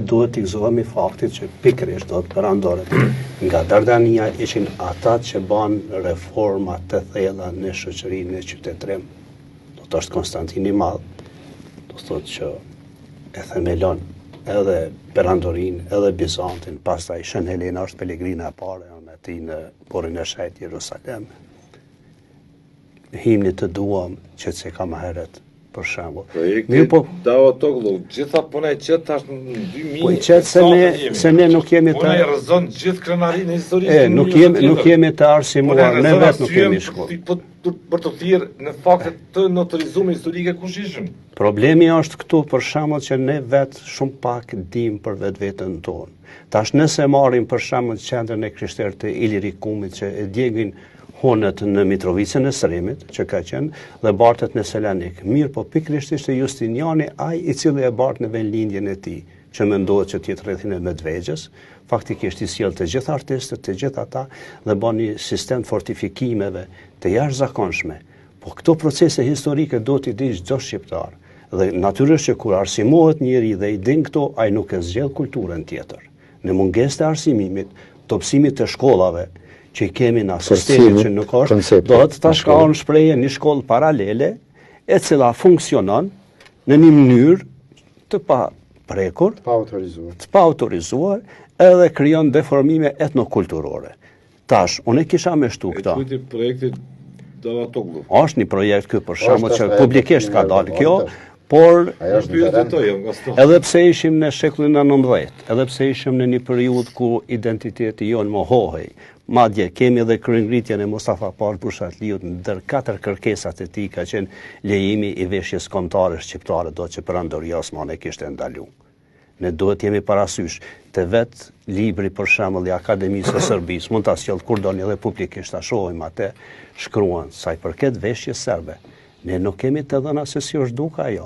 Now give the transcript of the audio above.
duhet t'i gëzohemi faktit që pikërisht do të perandorët nga Dardania ishin ata që banë reforma të thella në shoqërinë e qytetërim. Do të është Konstantini i Madh, do të thotë që e themelon edhe Perandorin, edhe Bizantin, pastaj Shën Helena është Pelegrina e parë me ti në Porrin e Shajt Jerusalem. Himni të duam që se ka më herët, për shembull. Projekti Davutoglu, gjitha puna e qetë tash në 2000. Po i qetë se ne nuk jemi të... Puna e rëzon gjithë krenarinë historisë. Nuk jemi të arsimuar, ne vetë nuk kemi shkollë. Për të thirë në faktet të notorizume historike kush ishim. Problemi është këtu për shembull që ne vetë shumë pak dim për vetveten tonë. Tash nëse marrim për shembull qendrën e krishterë të Ilirikumit që e djegin Honët në Mitrovicën e Sërimit, që ka qenë, dhe bartët në Selanik. Mirë, po pikërisht ishte Justiniani ai i cili e bart në vendlindjen e tij, që mendohet që tjetë rrethin e Medvegjes, faktikisht i sjell të gjithë artistët, të gjithë ata, dhe bën një sistem fortifikimeve të jashtëzakonshme. Po këto procese historike do t'i di çdo shqiptar. Dhe natyrisht që kur arsimohet njëri dhe i din këto, ai nuk e zgjidh kulturën tjetër. Në mungesë të arsimimit, topsimit të shkollave, që i kemi në sistemi që nuk është, do të ta shkon shprehje një shkollë paralele, e cila funksionon në një mënyrë të pa prekur, të pa autorizuar, edhe krijon deformime etnokulturore. Tash, unë kisha me shtu këta. E projekti Davutoglu. Është një projekt ky për shkakun që publikisht ka dalë kjo, por edhe pse ishim në shekullin e 19, edhe pse ishim në një periudhë ku identiteti jonë mohohej, madje kemi edhe kryengritjen e Mustafa Pash Bushatliut ndër 4 kërkesat e tij ka qenë lejimi i veshjes kombëtare shqiptare, do që Perandoria Osmane kishte ndaluar. Ne duhet jemi parasysh të vet libri për shembull i Akademisë së Serbisë, mund ta sjell kur doni edhe publikisht ta shohim atë, shkruan sa i përket veshjes serbe. Ne nuk kemi të dhëna se si është duka ajo.